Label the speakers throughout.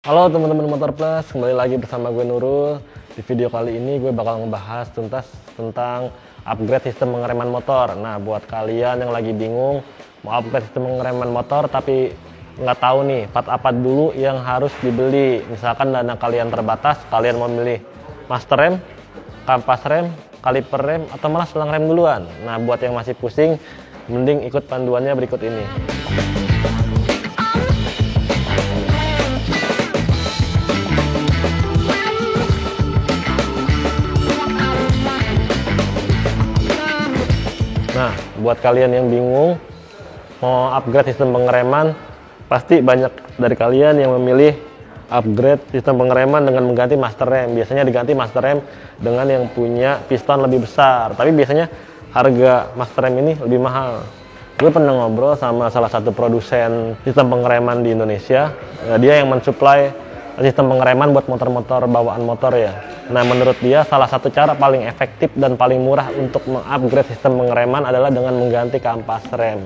Speaker 1: Halo teman-teman Motor Plus, kembali lagi bersama gue Nurul. Di video kali ini gue bakal ngebahas tentang upgrade sistem pengereman motor. Nah, buat kalian yang lagi bingung mau upgrade sistem pengereman motor tapi nggak tahu nih part apa dulu yang harus dibeli. Misalkan dana kalian terbatas, kalian mau milih master rem, kampas rem, kaliper rem, atau malah selang rem duluan. Nah, buat yang masih pusing, mending ikut panduannya berikut ini. Nah, buat kalian yang bingung mau upgrade sistem pengereman, pasti banyak dari kalian yang memilih upgrade sistem pengereman dengan mengganti master rem. Biasanya diganti master rem dengan yang punya piston lebih besar, tapi biasanya harga master rem ini lebih mahal. Gue pernah ngobrol sama salah satu produsen sistem pengereman di Indonesia. Dia yang mensuplai sistem pengereman buat motor-motor bawaan motor ya. Nah, menurut dia salah satu cara paling efektif dan paling murah untuk mengupgrade sistem pengereman adalah dengan mengganti kampas rem.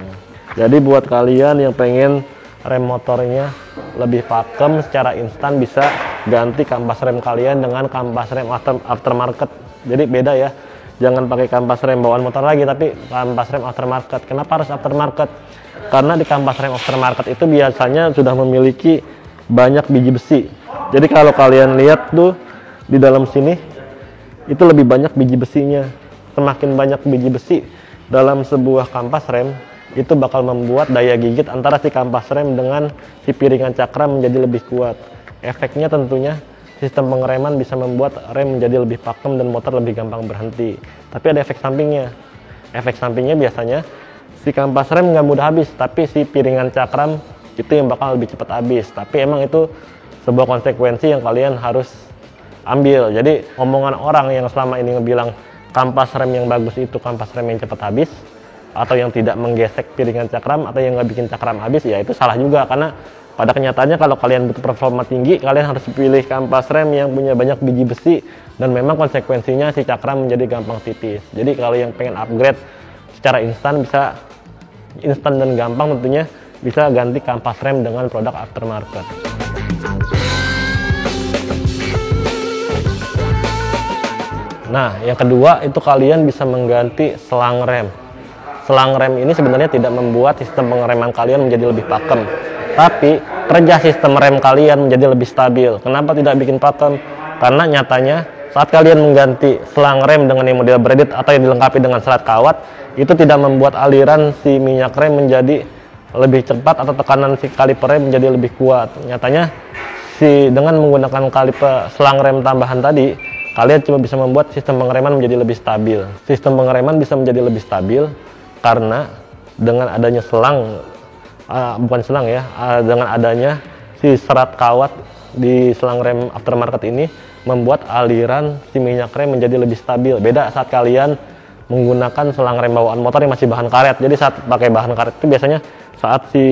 Speaker 1: Jadi buat kalian yang pengen rem motornya lebih pakem secara instan, bisa ganti kampas rem kalian dengan kampas rem aftermarket. Jadi beda ya. Jangan pakai kampas rem bawaan motor lagi, tapi kampas rem aftermarket. Kenapa harus aftermarket? Karena di kampas rem aftermarket itu biasanya sudah memiliki banyak biji besi. Jadi kalau kalian lihat tuh di dalam sini itu lebih banyak biji besinya. Semakin banyak biji besi dalam sebuah kampas rem, itu bakal membuat daya gigit antara si kampas rem dengan si piringan cakram menjadi lebih kuat. Efeknya tentunya sistem pengereman bisa membuat rem menjadi lebih pakem dan motor lebih gampang berhenti. Tapi ada efek sampingnya. Efek sampingnya biasanya si kampas rem nggak mudah habis, tapi si piringan cakram itu yang bakal lebih cepat habis. Tapi emang itu sebuah konsekuensi yang kalian harus ambil. Jadi omongan orang yang selama ini ngebilang kampas rem yang bagus itu kampas rem yang cepat habis, atau yang tidak menggesek piringan cakram, atau yang nggak bikin cakram habis, ya itu salah juga. Karena pada kenyataannya kalau kalian butuh performa tinggi, kalian harus pilih kampas rem yang punya banyak biji besi, dan memang konsekuensinya si cakram menjadi gampang tipis. Jadi kalau yang pengen upgrade secara instan, bisa instan dan gampang tentunya, bisa ganti kampas rem dengan produk aftermarket. Nah, yang kedua itu kalian bisa mengganti selang rem. Selang rem ini sebenarnya tidak membuat sistem pengereman kalian menjadi lebih pakem, tapi kerja sistem rem kalian menjadi lebih stabil. Kenapa tidak bikin pakem? Karena nyatanya saat kalian mengganti selang rem dengan yang model braided atau yang dilengkapi dengan serat kawat, itu tidak membuat aliran si minyak rem menjadi lebih cepat atau tekanan si kaliper rem menjadi lebih kuat. Nyatanya dengan menggunakan kaliper selang rem tambahan tadi, kalian cuma bisa membuat sistem pengereman menjadi lebih stabil. Sistem pengereman bisa menjadi lebih stabil karena dengan adanya dengan adanya si serat kawat di selang rem aftermarket ini membuat aliran si minyak rem menjadi lebih stabil. Beda saat kalian menggunakan selang rem bawaan motor yang masih bahan karet. Jadi saat pakai bahan karet itu biasanya saat si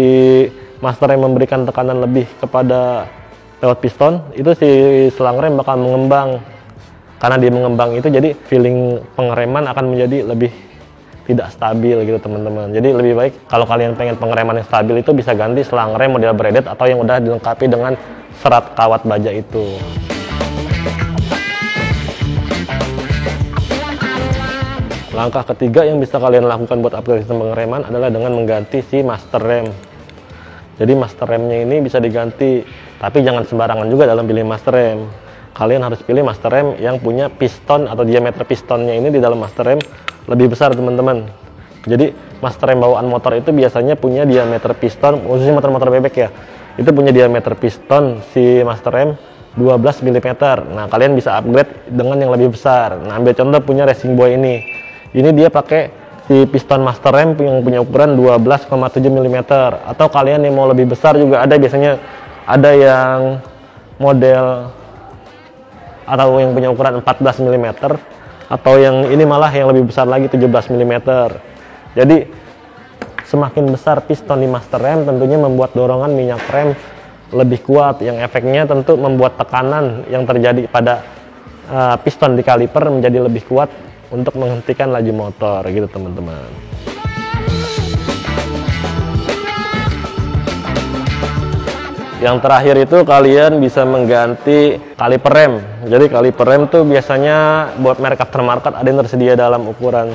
Speaker 1: master rem memberikan tekanan lebih kepada lewat piston, itu si selang rem bakal mengembang. Karena dia mengembang itu, jadi feeling pengereman akan menjadi lebih tidak stabil gitu teman-teman. Jadi lebih baik kalau kalian pengen pengereman yang stabil itu bisa ganti selang rem model braided atau yang udah dilengkapi dengan serat kawat baja itu. Langkah ketiga yang bisa kalian lakukan buat upgrade sistem pengereman adalah dengan mengganti si master rem. Jadi master remnya ini bisa diganti, tapi jangan sembarangan juga dalam pilih master rem. Kalian harus pilih master rem yang punya piston atau diameter pistonnya ini di dalam master rem lebih besar teman-teman. Jadi master rem bawaan motor itu biasanya punya diameter piston, khususnya motor-motor bebek ya, itu punya diameter piston si master rem 12 mm. Nah, kalian bisa upgrade dengan yang lebih besar. Nah, ambil contoh punya Racing Boy ini. Ini dia pakai si piston master rem yang punya ukuran 12,7 mm. Atau kalian yang mau lebih besar juga ada, biasanya ada yang model atau yang punya ukuran 14 mm, atau yang ini malah yang lebih besar lagi 17 mm. Jadi semakin besar piston di master rem tentunya membuat dorongan minyak rem lebih kuat, yang efeknya tentu membuat tekanan yang terjadi pada piston di kaliper menjadi lebih kuat untuk menghentikan laju motor gitu teman-teman. Yang terakhir itu kalian bisa mengganti kaliper rem. Jadi kaliper rem tuh biasanya buat merek aftermarket ada yang tersedia dalam ukuran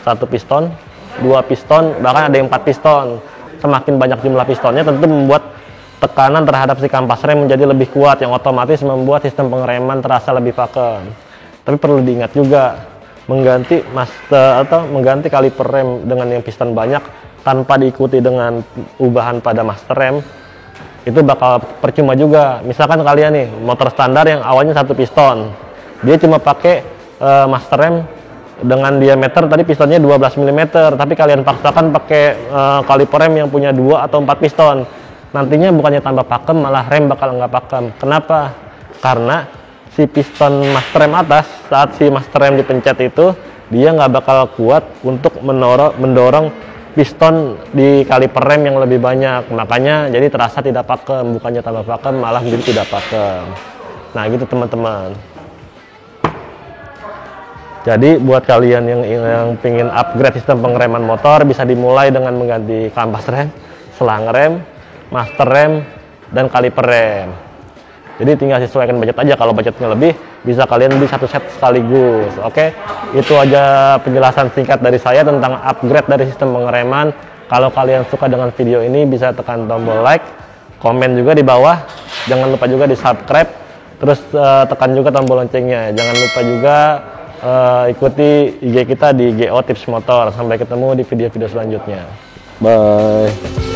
Speaker 1: 1 piston, 2 piston, bahkan ada yang 4 piston. Semakin banyak jumlah pistonnya tentu membuat tekanan terhadap si kampas rem menjadi lebih kuat, yang otomatis membuat sistem pengereman terasa lebih pakem. Tapi perlu diingat juga, mengganti mengganti kaliper rem dengan yang piston banyak tanpa diikuti dengan ubahan pada master rem, itu bakal percuma juga. Misalkan kalian nih motor standar yang awalnya 1 piston, dia cuma pakai master rem dengan diameter tadi pistonnya 12 mm, tapi kalian paksakan pakai kaliper rem yang punya 2 atau 4 piston, nantinya bukannya tambah pakem, malah rem bakal nggak pakem. Kenapa? Karena si piston master rem atas saat si master rem dipencet itu dia nggak bakal kuat untuk mendorong piston di kaliper rem yang lebih banyak, makanya jadi terasa tidak pakem, bukannya tambah pakem malah jadi tidak pakem. Nah gitu teman-teman. Jadi buat kalian yang pingin upgrade sistem pengereman motor, bisa dimulai dengan mengganti kampas rem, selang rem, master rem, dan kaliper rem. Jadi tinggal sesuaikan budget aja. Kalau budgetnya lebih, bisa kalian beli 1 set sekaligus. Oke, itu aja penjelasan singkat dari saya tentang upgrade dari sistem pengereman. Kalau kalian suka dengan video ini, bisa tekan tombol like, komen juga di bawah. Jangan lupa juga di subscribe, terus tekan juga tombol loncengnya. Jangan lupa juga ikuti IG kita di GO Tips Motor. Sampai ketemu di video-video selanjutnya. Bye.